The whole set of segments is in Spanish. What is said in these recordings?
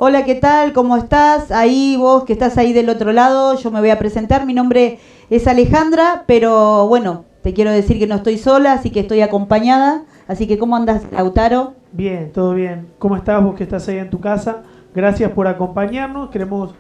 Hola, ¿qué tal? ¿Cómo estás? Ahí vos que estás ahí del otro lado, yo me voy a presentar. Mi nombre es Alejandra, pero bueno, te quiero decir que no estoy sola, así que estoy acompañada. Así que, ¿cómo andas, Lautaro? Bien, todo bien. ¿Cómo estás vos que estás ahí en tu casa? Gracias por acompañarnos. Queremos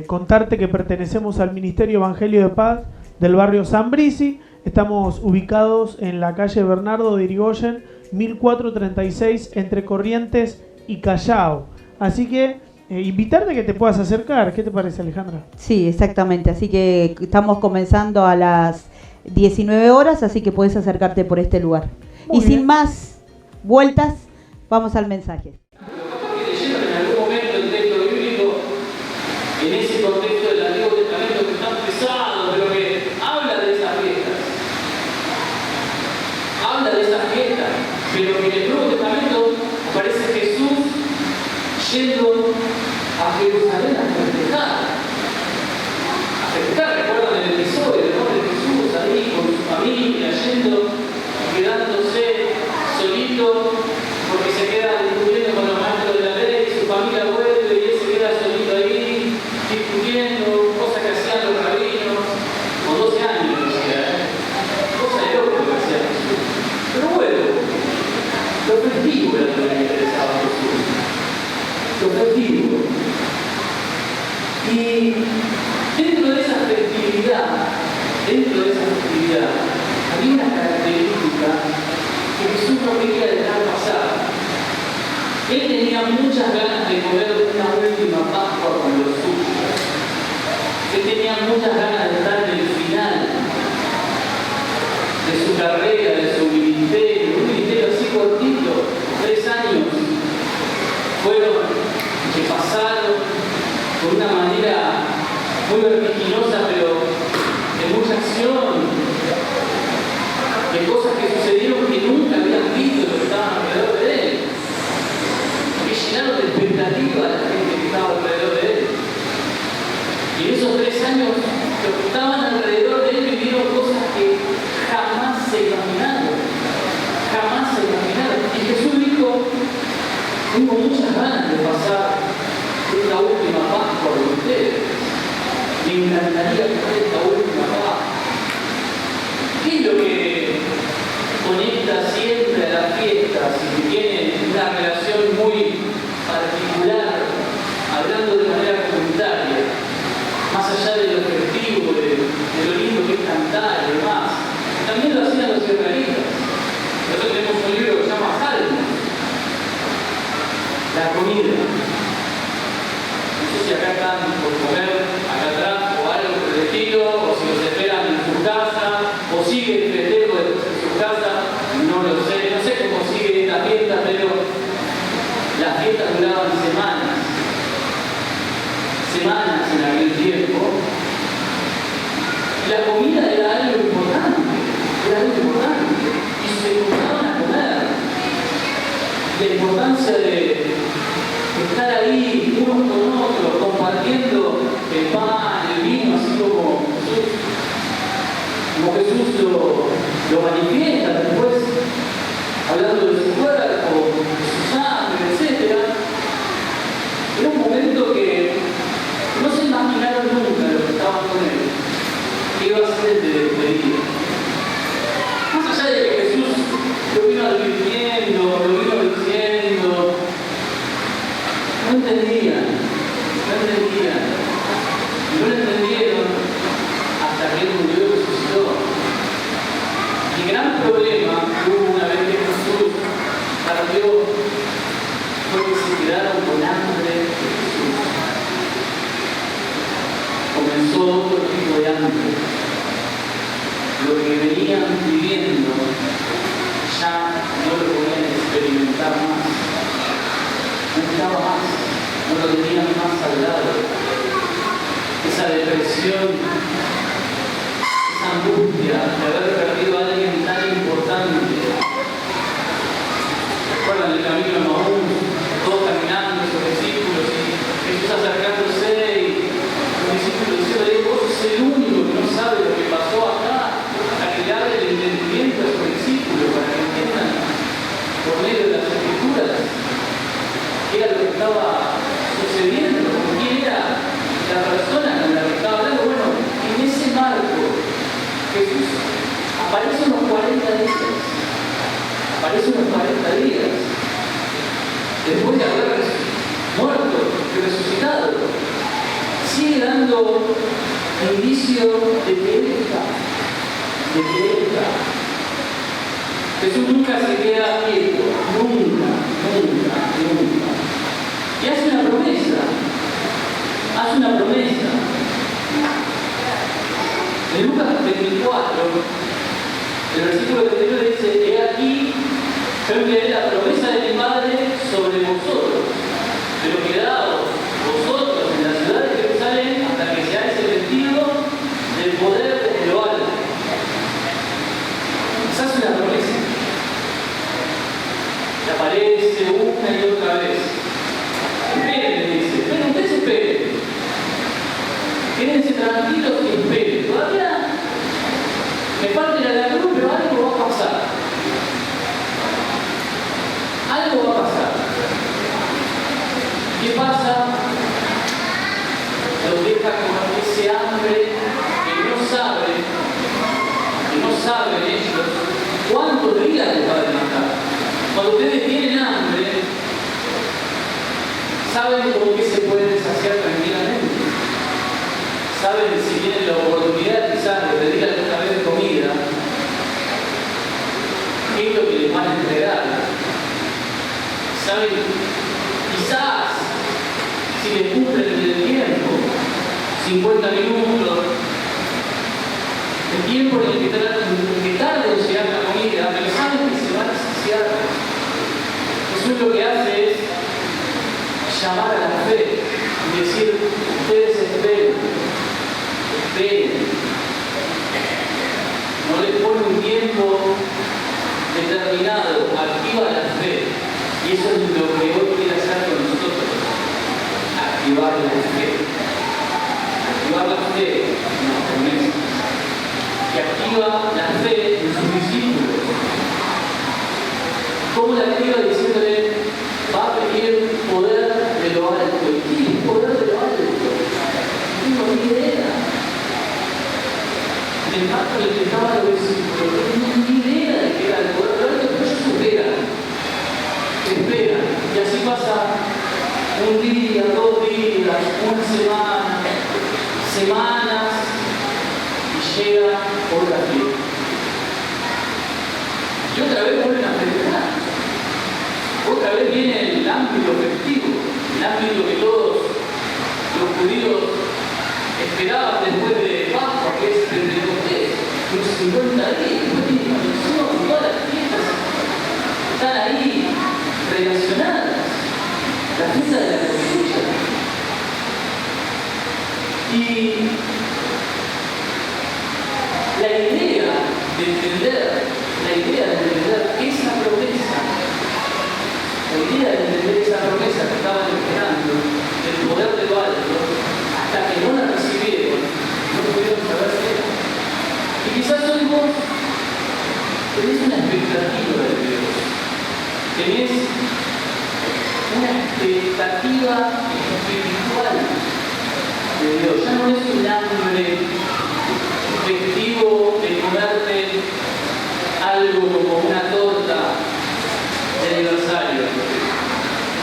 contarte que pertenecemos al Ministerio Evangelio de Paz del barrio San Brisi. Estamos ubicados en la calle Bernardo de Irigoyen, 1436, entre Corrientes y Callao. Así que invitarte a que te puedas acercar. ¿Qué te parece, Alejandra? Sí, exactamente. Así que estamos comenzando a las 19 horas, así que puedes acercarte por este lugar. Muy y bien. sin más vueltas, vamos al mensaje. En algún momento el texto bíblico, en ese contexto del Antiguo Testamento que es tan pesado, pero que habla de esas fiestas. Habla de esas fiestas, pero que en el Nuevo Testamento aparece Jesús yendo a Jerusalén a festejar. A festejar, recuerdan el episodio, ¿no? De Jesús ahí con su familia, yendo, quedándose solito, porque se queda discutiendo con los maestros de la ley, su familia vuelve y él se queda solito ahí, discutiendo, cosas que hacían los rabinos, con 12 años, cosa de loco que hacía Jesús. Pero bueno, lo festivo era lo que le interesaba a Jesús. Lo festivo. Y dentro de esa festividad, había una característica que Jesús no quería dejar pasar. Él tenía muchas ganas de comer una última Pascua con los suyos. Él tenía muchas ganas de estar en el final de su carrera, de su ministerio, un ministerio así cortito, 3 años fueron que pasaron por una manera muy vertiginosa, pero de mucha acción, de cosas que sucedieron que nunca habían visto los que estaban alrededor de él, que llenaron de expectativa a la gente que estaba alrededor de él. Y en esos 3 años, los que estaban alrededor de él vivieron cosas que jamás se imaginaron. Jamás se imaginaron. Y Jesús dijo: tengo muchas ganas de pasar esta última Pascua con ustedes. Me encantaría pasar esta última Pascua. ¿Qué es lo que conecta siempre a las fiestas y que tiene una relación muy particular, hablando de manera comunitaria, más allá de lo festivo, de lo lindo que es cantar y demás? También lo hacían los israelitas. Nosotros tenemos un libro que se llama Salmos, la comida. No sé si acá están por comer, acá atrás, o algo por el estilo, o si los esperan en su casa, o sigue el festejo después en su casa, no lo sé. No sé cómo sigue esta fiesta, pero las fiestas duraban semanas. Semanas en aquel tiempo. Y la comida era algo importante. Y se juntaban a comer. La importancia de estar ahí unos con otros, compartiendo el pan, el vino, así como Jesús lo manifiesta después, hablando de su cuerpo, de su sangre, etc. Era un momento que no se imaginaron nunca los que estaban con él, que iba a ser el de despedida. Más allá de que Jesús lo vino advirtiendo, lo vino diciendo, no entendían. Y no lo entendieron hasta que él murió y resucitó. Y el gran problema que hubo una vez que Jesús partió fue que se quedaron con hambre de Jesús. Comenzó otro tipo de hambre. Lo que venían viviendo ya no lo podían experimentar más. No estaba más, no lo tenían más al lado. Esa depresión, esa angustia de haber perdido a alguien tan importante. ¿Recuerdan el camino de Maús? Todos caminando, sus discípulos, y Jesús acercándose, y los discípulos diciendo: vos sos el único que no sabe lo que pasó acá, a que le abre el entendimiento a sus discípulos para que entiendan por medio de las Escrituras qué era lo que estaba sucediendo. de que Él está. Jesús nunca se queda quieto, nunca. Y hace una promesa. En Lucas 24, el versículo 21 dice: he aquí, yo enviaré la promesa de mi Padre sobre vosotros, pero quedaos vosotros en la ciudad de Jerusalén hasta que seáis revestidos del poder de lo alto. Esa es una promesa. Le aparece una y otra vez. Esperen, le dice. Pero ustedes esperen. Quédense tranquilos y esperen. Todavía me falta la cruz, pero algo va a pasar. Algo va a pasar. ¿Qué pasa? Los deja con ese hambre que no saben ellos cuántos días les va a demandar. Cuando ustedes tienen hambre, saben con qué se pueden saciar tranquilamente. Saben si tienen la oportunidad quizás de pedir alguna vez comida, qué es lo que les van a entregar. Saben quizás si les cumplen el tiempo, 50 minutos, el tiempo en el que tarde en llegar la comida, pero saben que se van a saciar. Jesús lo que hace es llamar a la fe y decir: ustedes esperen. No les pone un tiempo determinado, activa la fe. Y eso es lo que hoy quiere hacer con nosotros: activar la fe. Activar la fe en las promesas. Que activa la fe en sus discípulos. ¿Cómo la activa? Diciéndole: va a pedir poder de lo alto. ¿Y qué es poder de lo alto? No tengo ni idea. El pacto le explicaba a los discípulos: no tengo ni idea de qué era el poder de lo alto, pero ellos esperan. Y así pasa un día, 2 días, una semana, semanas, y llega otra fiesta. Y otra vez vuelven a festejar. Otra vez viene el ámbito festivo, el ámbito que todos los judíos esperaban después de Pascua, que es Pentecostés, los 50 días, después de la Inmaculada, todas las fiestas están ahí relacionadas. La fiesta de la cosecha. Y la idea de entender esa promesa, que estaban esperando, del poder de lo alto, hasta que no la recibieron, no pudieron saber qué era. Y quizás hoy vos tenés una expectativa de Dios, tenés una expectativa espiritual de Dios. Ya no es un hambre festivo de comerte algo como una torta de aniversario,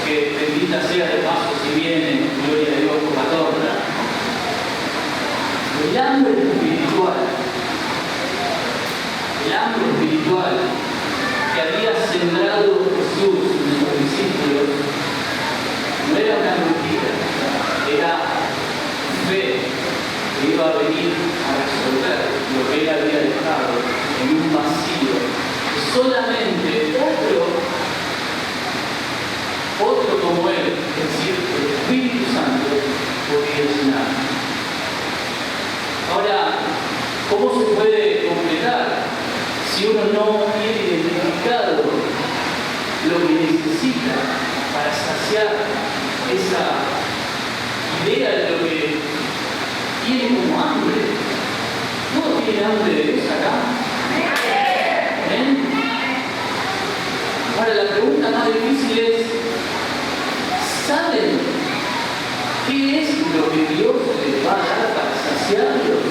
que bendita sea de paso si viene, gloria a Dios por la torta. El hambre espiritual que había sembrado Jesús en sus discípulos no era una mentira, era fe que iba a venir a resolver lo que él había dejado en un vacío que solamente otro como él, es decir, el Espíritu Santo, podía llenar. Ahora, ¿cómo se puede completar si uno no tiene identificado lo que necesita para saciar esa idea de lo que tiene como hambre? ¿No tiene hambre de Dios acá? ¿Ven? Ahora, la pregunta más difícil es: ¿saben qué es lo que Dios les va a dar para saciarlos?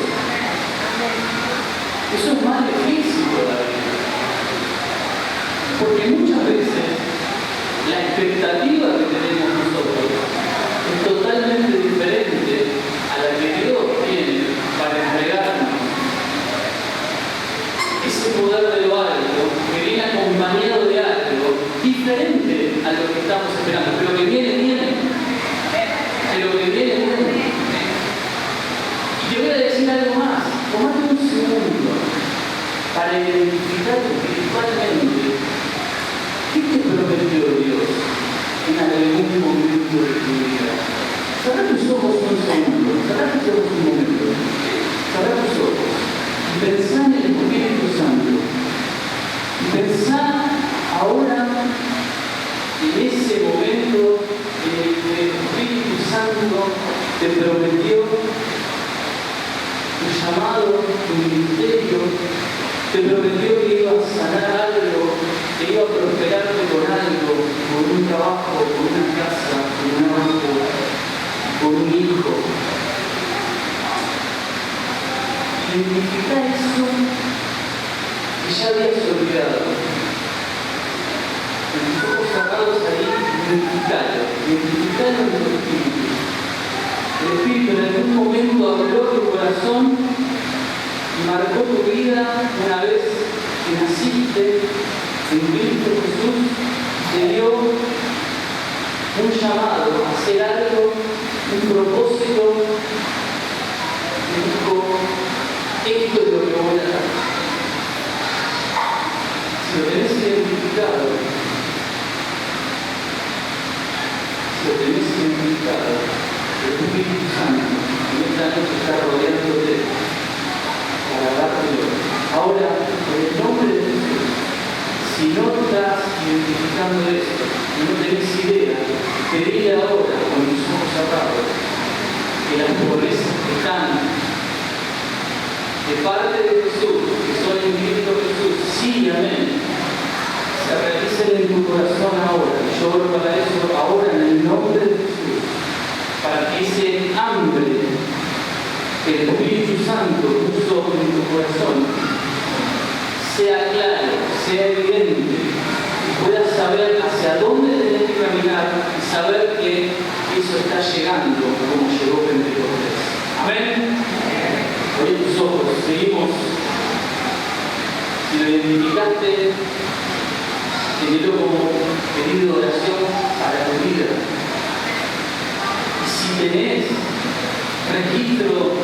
Eso es más difícil todavía. Porque muchas veces la expectativa que tenemos nosotros es totalmente diferente a la que Dios tiene para entregarnos. cerremos un momento. Cerrá tus ojos. Y pensá en el Espíritu Santo. Y pensá ahora en ese momento en el que el Espíritu Santo te prometió tu llamado, tu ministerio, te prometió que iba a sanar algo, que iba a prosperarte con algo, con un trabajo, con una casa, con un auto, con un hijo. Identifica eso que ya habías olvidado. Con tus ojos cerrados ahí, identificalo en tu espíritu. El Espíritu en algún momento abrió tu corazón y marcó tu vida una vez que naciste en Cristo Jesús, te dio un llamado a hacer algo, un propósito, te dijo, esto es lo que voy a dar. Si lo tenés identificado, el Espíritu Santo en esta noche está rodeándote para dártelo. Ahora, en el nombre de Jesús, si no estás identificando esto, y no tenés idea, pedile ahora con tus ojos cerrados que las promesas que están de parte de Jesús, que son en Cristo Jesús, sí, amén, se realicen en tu corazón ahora. Yo oro para eso ahora en el nombre de Jesús, para que ese hambre que el Espíritu Santo puso en tu corazón sea claro, sea evidente, y puedas saber hacia dónde tenés que caminar y saber que eso está llegando como llegó Pentecostés. Amén. Abrí tus ojos, seguimos. Si lo identificaste, tenelo como pedido de oración para tu vida. Y si tenés registro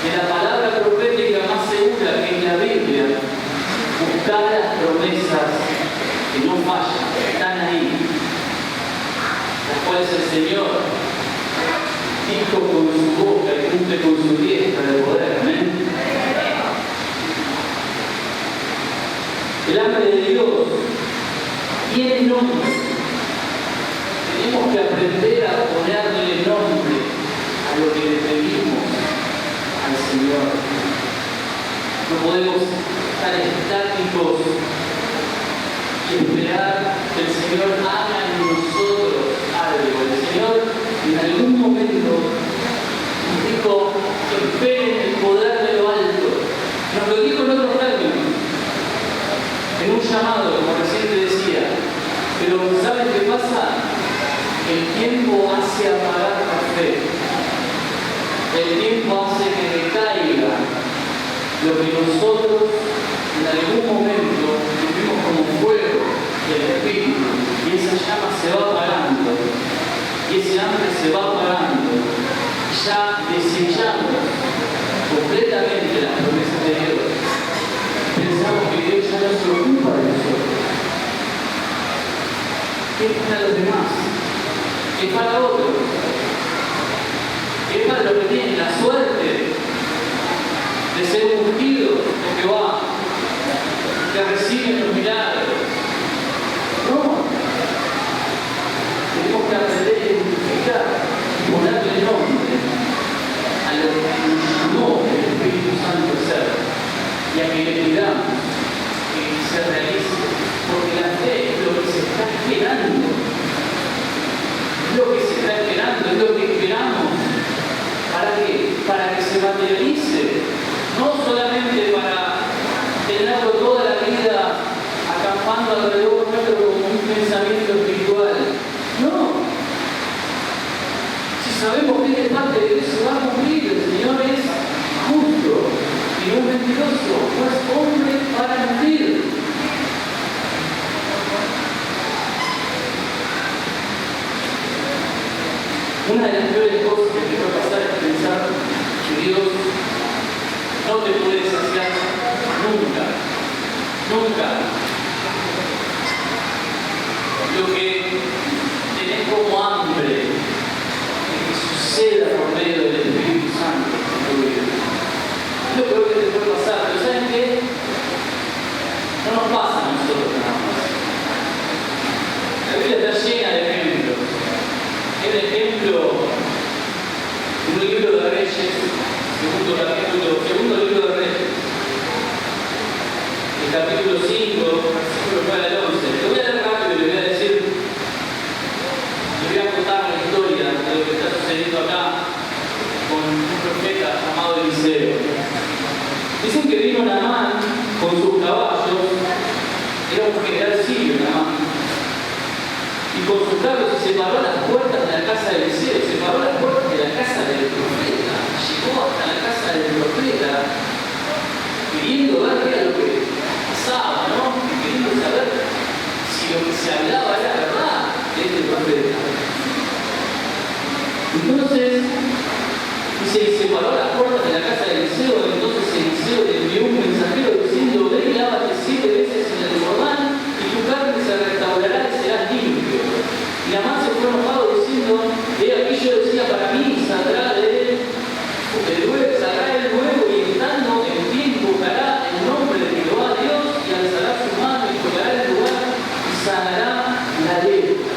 de la palabra profética más segura que es la Biblia, buscar las promesas que no fallan, que están ahí, las cuales el Señor dijo con su boca y cumple con su diestra de poder. Amén. El hambre de Dios tiene nombre. Tenemos que aprender a ponerle nombre a lo que le pedimos al Señor. No podemos estar estáticos y esperar que el Señor haga en nosotros algo. El Señor en algún momento nos dijo que esperen el poder de lo alto. Nos lo dijo en otros términos, en un llamado, como recién te decía. Pero ¿sabes qué pasa? El tiempo hace apagar la fe. El tiempo hace que decaiga lo que nosotros en algún momento vivimos como fuego del Espíritu, y esa llama se va apagando, y ese hambre se va apagando, y ya desechamos completamente las promesas de Dios. Pensamos que Dios ya no se ocupa de nosotros. ¿Qué es para los demás? ¿Qué es para otros? ¿Qué es para los que tienen la suerte de ser ungidos de Jehová, que reciben los milagros? No. Tenemos que aprender a identificar y ponerle nombre a lo que nos llamó el Espíritu Santo a ser, y a que le pidamos que se realice, porque la fe es lo que se está esperando. Es lo que se está esperando, es lo que esperamos. ¿Para qué? Para que se materialice. No solamente para tenerlo toda la vida acampando alrededor nuestro como un pensamiento espiritual. No. Si sabemos que es parte de Dios, se va a cumplir. El Señor es justo y no es mentiroso, no es hombre para mentir. Una de las peores cosas que te puede pasar es pensar que Dios no te puede saciar nunca. Nunca. Lo que tenés como hambre es que suceda por medio del Espíritu Santo. segundo libro de Reyes, el capítulo 5, versículo 9 al 11. Lo voy a leer rápido y le voy a decir, le voy a contar la historia de lo que está sucediendo acá con un profeta llamado Eliseo. Dicen que vino Naamán con sus caballos, era un general sirio Naamán, y con sus carros se paró a las puertas de la casa de Eliseo, se paró a las puertas de la casa del profeta, llegó hasta la casa del profeta, queriendo ver qué era lo que pasaba, ¿no? Queriendo saber si lo que se hablaba era verdad de este profeta. Entonces, dice, y se paró a las puertas de la casa de Eliseo, entonces Eliseo le envió un mensajero diciendo, ve y lávate 7 veces en el Jordán, y tu carne se restaurará y serás limpio. Y Naamán se fue enojado diciendo, he aquí yo decía para mí, saldrá de él, saldrá el nuevo y estando en pie invocará el nombre de Jehová Dios y alzará su mano y tocará el lugar y sanará la lepra.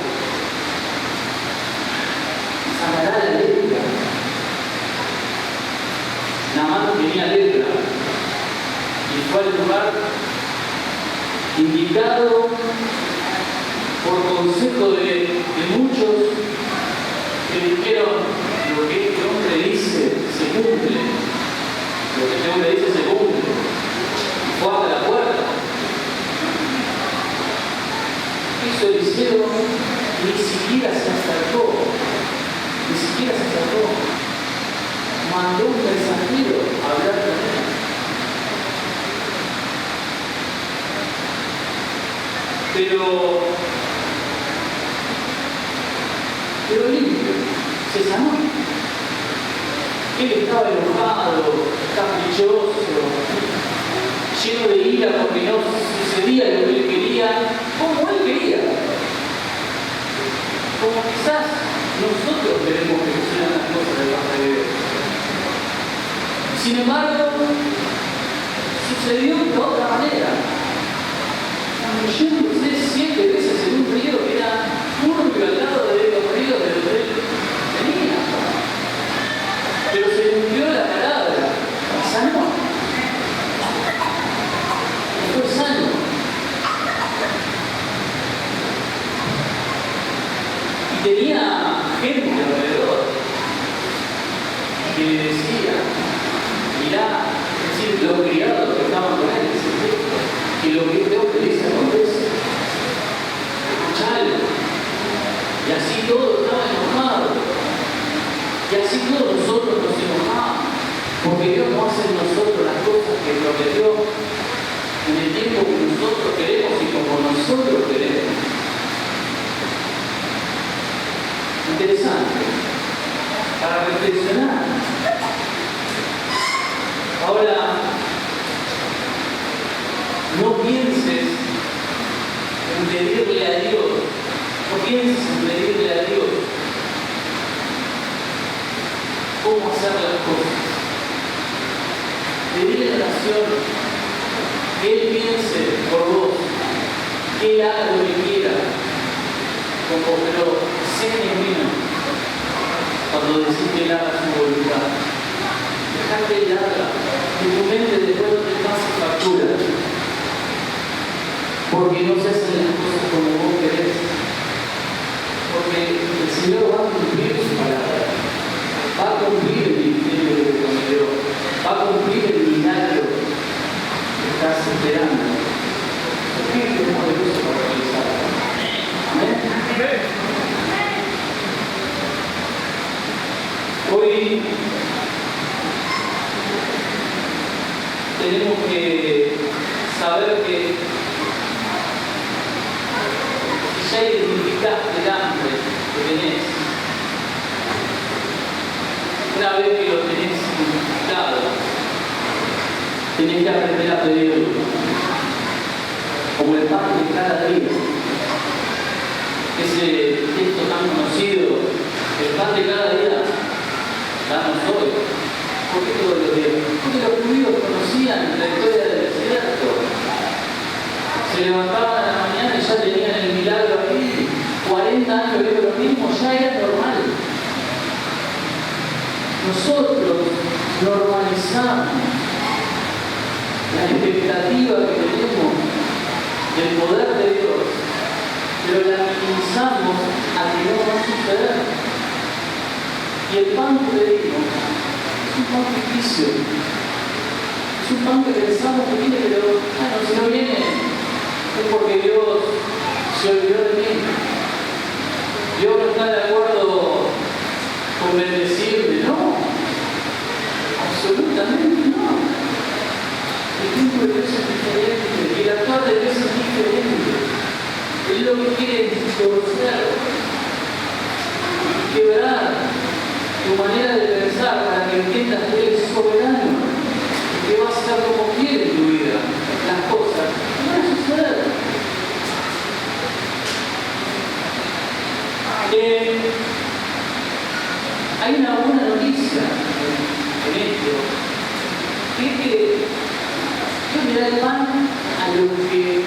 Sanará la lepra. Naamán tenía lepra y fue al lugar indicado por consejo de muchos que dijeron lo que este hombre dice se cumple, lo que este hombre dice se cumple. Fue hasta la puerta. Hizo Eliseo, ni siquiera se acercó, mandó un mensajero a hablar con él. Pero limpio, se sanó. Él estaba enojado, caprichoso, lleno de ira porque no sucedía lo que él quería, como él quería. Como quizás nosotros queremos que sucedan las cosas de parte de Dios. Sin embargo, sucedió de otra manera. Cuando yo crucé 7 veces en un río que era turbio al lado de los ríos de donde él venía. Pero se cumplió la palabra y sanó. Y fue sano. Y tenía gente alrededor que le decía, mirá, es decir, los criados que estaban con él, que lo que este hombre dice acontece. Escuchalo. Y así todo estaba enojado. Y así todos nosotros nos enojamos. Porque Dios no hace en nosotros las cosas que prometió en el tiempo que nosotros queremos y como nosotros queremos. Interesante. Para reflexionar. Ahora, no pienses en pedirle a Dios, no pienses en pedirle a Dios cómo hacer las cosas. Pedirle en oración que Él piense por vos, que Él haga lo que quiera, pero sé genuino cuando decís que Él haga su voluntad. Dejar que Él haga, que tu mente después no te pase factura. Porque no se hacen las cosas como vos querés. Porque el Señor va a cumplir su palabra. Va a cumplir el ministerio que te prometió. Va a cumplir el milagro que estás esperando. ¿Por qué es poderoso para realizar? Amén. Hoy tenemos que saber que ya identificaste el hambre que tenés. Una vez que lo tenés identificado, tenés que aprender a pedirlo. Como el pan de cada día. Ese texto tan conocido, el pan de cada día, danos hoy. ¿Por qué todos los días? Porque los judíos conocían la historia del desierto. Se levantaban a la mañana y ya tenían el milagro ahí. 40 años viendo lo mismo, ya era normal. Nosotros normalizamos la expectativa que tenemos del poder de Dios, pero la minimizamos a que no va a suceder. Y el pan que pedimos es un pan ficticio. Es un pan que pensamos que viene, pero bueno, si no viene es porque Dios se olvidó de mí. Dios no está de acuerdo con bendecirme, no. Absolutamente no. El tiempo de Dios es diferente y el actuar de Dios es diferente. Él lo que quiere es torcer y quebrar tu manera de pensar para que entiendas que Él es soberano y que va a hacer como quiere en tu vida. Las cosas no van a suceder. Hay una buena noticia en esto, que es que Dios le da el pan a los que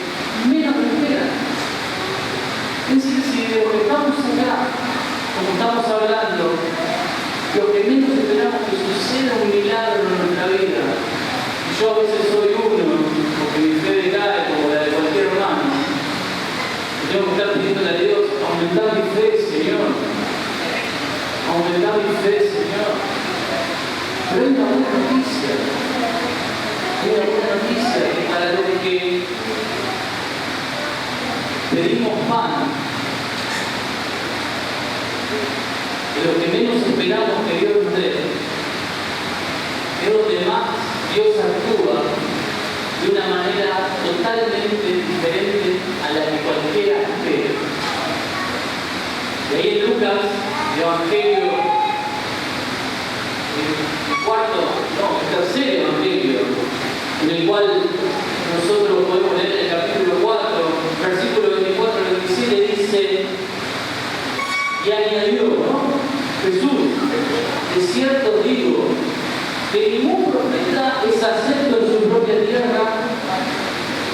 menos lo esperan. Es decir, si de lo que estamos acá, como estamos hablando, lo que menos esperamos que suceda un milagro en nuestra vida, y yo a veces soy uno, porque mi fe decae como la de cualquier hermano, y tengo que estar pidiéndole a Dios, aumentar mi fe, Señor. Aumentar mi fe, Señor. Pero hay una buena noticia. Hay una buena noticia que para los que pedimos pan, de lo que menos esperamos que Dios nos dé, es donde más Dios actúa de una manera totalmente diferente a la que cualquiera espera. Y ahí en Lucas, el Evangelio, el tercer Evangelio, en el cual nosotros podemos leer el capítulo 4, versículo 24 al 27, dice, y añadió, ¿no? Jesús, de cierto digo, que ningún profeta es acepto en su propia tierra,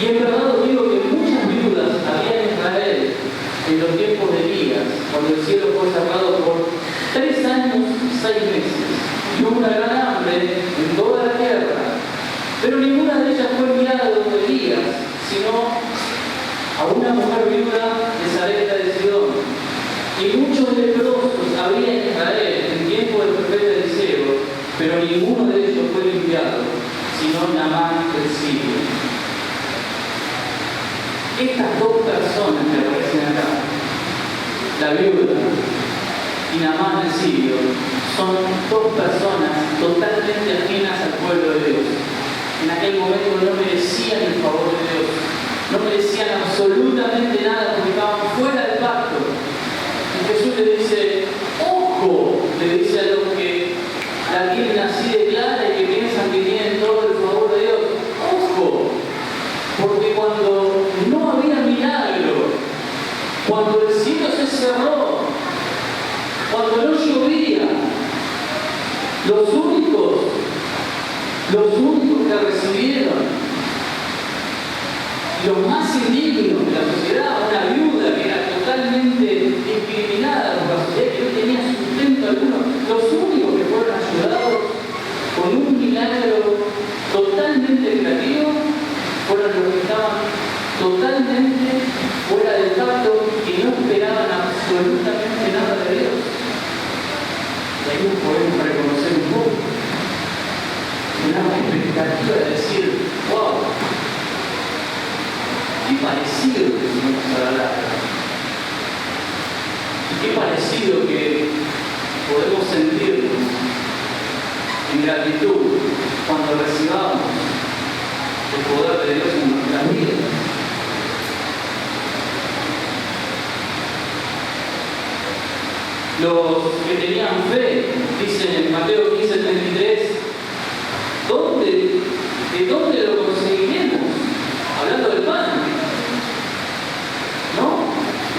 y en verdad os digo que muchas viudas había en Israel en los tiempos de Elías, cuando el cielo fue cerrado por 3 años y 6 meses, y hubo una gran hambre en toda la tierra, pero ninguna de ellas fue enviada donde Elías, sino a una mujer viuda de Sarepta de Sidón. Y muchos leprosos había en Israel en tiempo del profeta Eliseo, pero ninguno de ellos fue limpiado, sino Naamán el sirio. Estas dos personas que aparecen acá, la viuda y Naamán el sirio, son dos personas totalmente ajenas al pueblo de Dios. En aquel momento no merecían el favor de Dios, no merecían absolutamente nada porque estaban fuera del pacto. Y Jesús le dice, ojo, le dice a los que la tienen así de clara y que piensan que tienen todo el favor de Dios, ojo, porque cuando no había milagro, cuando el cielo se cerró, cuando no llovía, los únicos que recibieron, los más indignos de la sociedad, una viuda que era totalmente discriminada por la sociedad, que no tenía sustento alguno, los únicos que fueron ayudados con un milagro totalmente creativo fueron los que estaban totalmente fuera del pacto y no esperaban absolutamente nada de Dios. Y ahí nos podemos reconocer un poco. Una expectativa de decir, wow, qué parecido que tenemos a la larga. Y qué parecido que podemos sentirnos en gratitud cuando recibamos el poder de Dios en nuestras vidas. Los que tenían fe, dicen en Mateo 15:33, ¿de dónde lo conseguiremos? Hablando del pan, ¿no?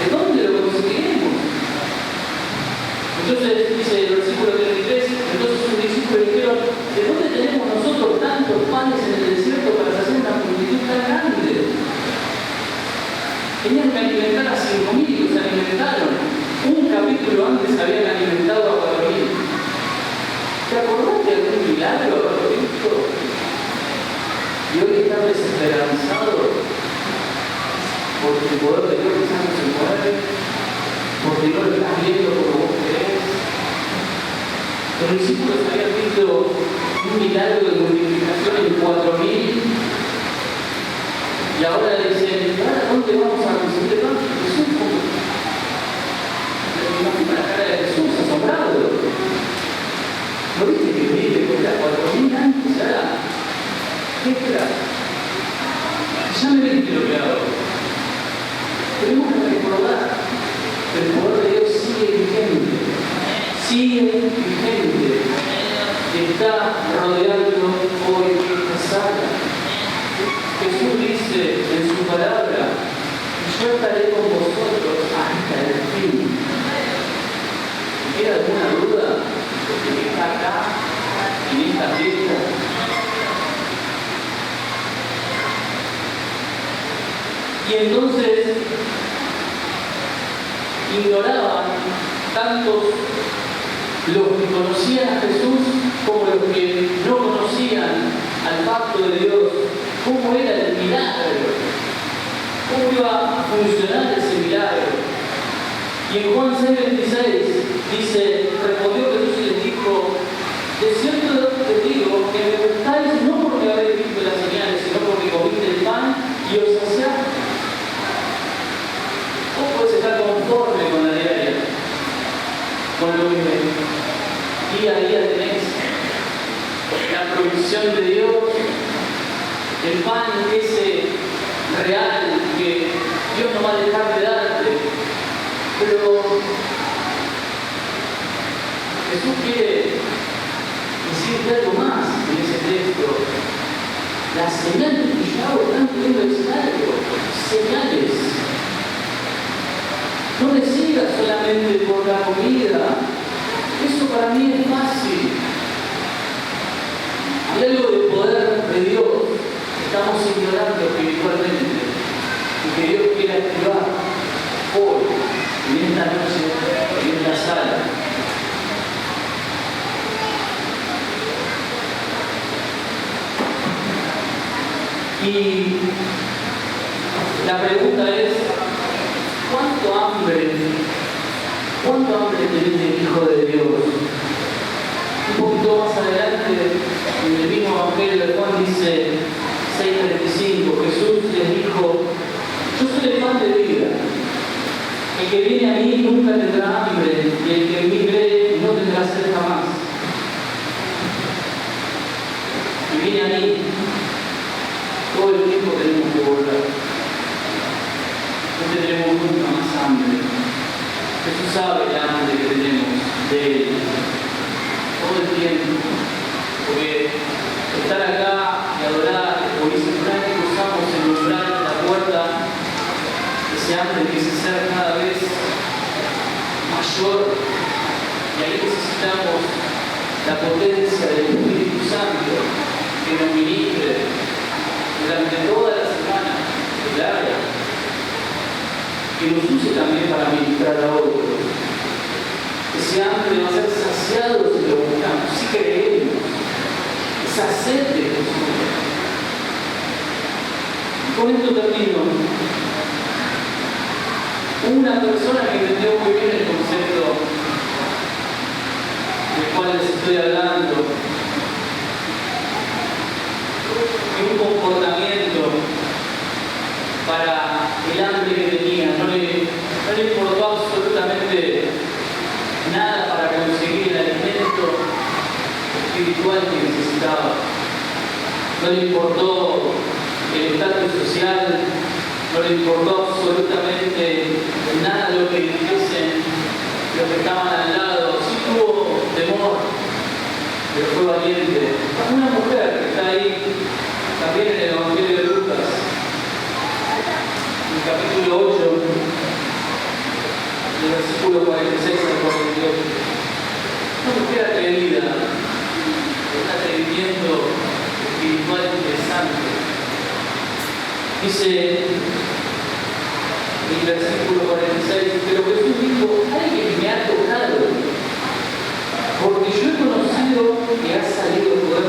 ¿De dónde lo conseguiremos? Entonces dice el versículo 33, entonces sus discípulos dijeron, ¿de dónde tenemos nosotros tantos panes en el desierto para hacer una multitud tan grande? Tenían que alimentar a 5.000 y los alimentaron. Un capítulo antes habían alimentado a 4.000. ¿Te acordás de algún milagro milagro haberlo visto, y hoy estás desesperanzado porque el poder de Dios quizás no se mueve, porque no lo estás viendo como vos querés. Los discípulos habían visto un milagro de multiplicación en 4.000 y ahora dicen, ¿ahora dónde vamos a recibir el pan? Jesús, ¿cómo? Me imagino la cara de Jesús asombrado. ¿No viste que vive con las 4.000 años? ¿Ahora qué esperas? Ya me viste lo que hago. Tenemos que recordar que el poder de Dios sigue vigente, está rodeando hoy esta sala. Jesús dice en su palabra, yo estaré con vosotros hasta el fin. ¿Queda alguna duda de que está acá, en esta fiesta? Y entonces ignoraban tantos los que conocían a Jesús como los que no conocían al pacto de Dios, cómo era el milagro, cómo iba a funcionar ese milagro. Y en Juan 6:26 dice, respondió Jesús y les dijo, de cierto te digo que me gustáis no porque habéis visto las señales, sino porque comiste el pan y os saciaste. Vos podés estar conforme con la diaria, con lo que día a día tenés, la provisión de Dios, el pan ese real que Dios no va a dejar de darte. Pero Jesús quiere decirte algo más en ese texto. Las señales que yo hago están pidiendo algo, señales. No le sigas solamente por la comida. Eso para mí es fácil. Hay algo de poder de Dios que estamos ignorando espiritualmente y que Dios quiere activar hoy, en esta noche, en esta sala. Y la pregunta es, ¿cuánto hambre tiene el Hijo de Dios? Un poquito más adelante, en el mismo Evangelio de Juan dice 6:35, Jesús les dijo, yo soy el pan de vida. El que viene a mí nunca tendrá hambre, y el que en mí cree no tendrá sed jamás. El que viene a mí, todo el tiempo tenemos que volver. No tendremos nunca más hambre. Jesús sabe el hambre que tenemos de Él. Todo el tiempo. Porque estar acá y adorar, como dice Frank, cruzamos el umbral de la puerta, ese hambre empieza a ser cada vez mayor. Y ahí necesitamos la potencia del Espíritu Santo que nos ministre durante toda la semana larga, que nos use también para ministrar a otros. Ese hambre va a ser saciado si lo buscamos, si creemos. Esa sed de Jesús. Y con esto termino. Una persona que entendió muy bien el concepto del cual les estoy hablando, y un comportamiento para el hambre que tenía, no le importó absolutamente nada para conseguir el alimento espiritual que necesitaba. No le importó el estatus social, no le importó absolutamente nada de lo que dijesen los que estaban al lado. Sí tuvo temor, pero fue valiente. Una mujer que está ahí también en el Evangelio de Lucas, en el capítulo 8, del versículo 46 al 48. Una mujer atrevida, un atrevimiento espiritual interesante. Dice el versículo 46, pero Jesús dijo, alguien me ha tocado, porque yo he conocido que ha salido poder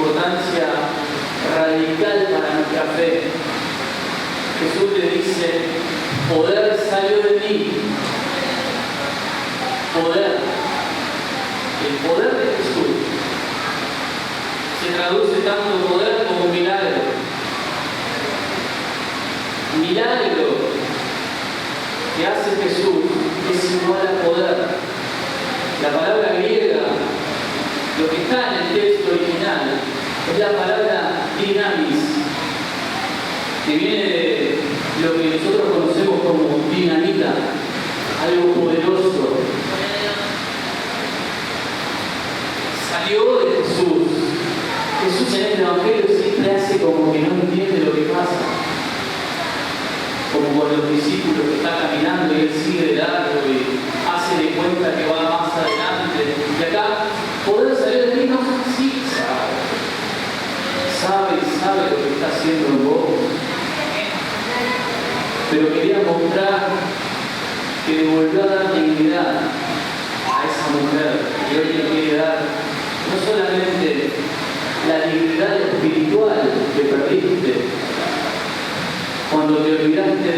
importancia radical para nuestra fe. Jesús le dice, poder salió de mí. Poder. El poder de Jesús se traduce tanto poder como milagro. Milagro que hace Jesús es igual a poder. La palabra griega, lo que está en el texto original, es la palabra dinamis, que viene de lo que nosotros conocemos como dinamita, algo poderoso. Salió de Jesús. Jesús en el Evangelio siempre hace como que no entiende lo que pasa. Como con los discípulos que está caminando y él sigue de largo y hace de cuenta que va más adelante. Y acá, poder salir de mí no es así, sabe lo que está haciendo en vos. Pero quería mostrar que le volvió a dar dignidad a esa mujer y hoy le quiere dar no solamente la dignidad espiritual que perdiste cuando te olvidaste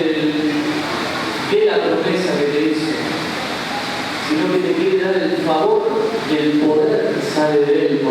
de la promesa que te hizo, sino que te quiere dar el favor y el poder que sale de él.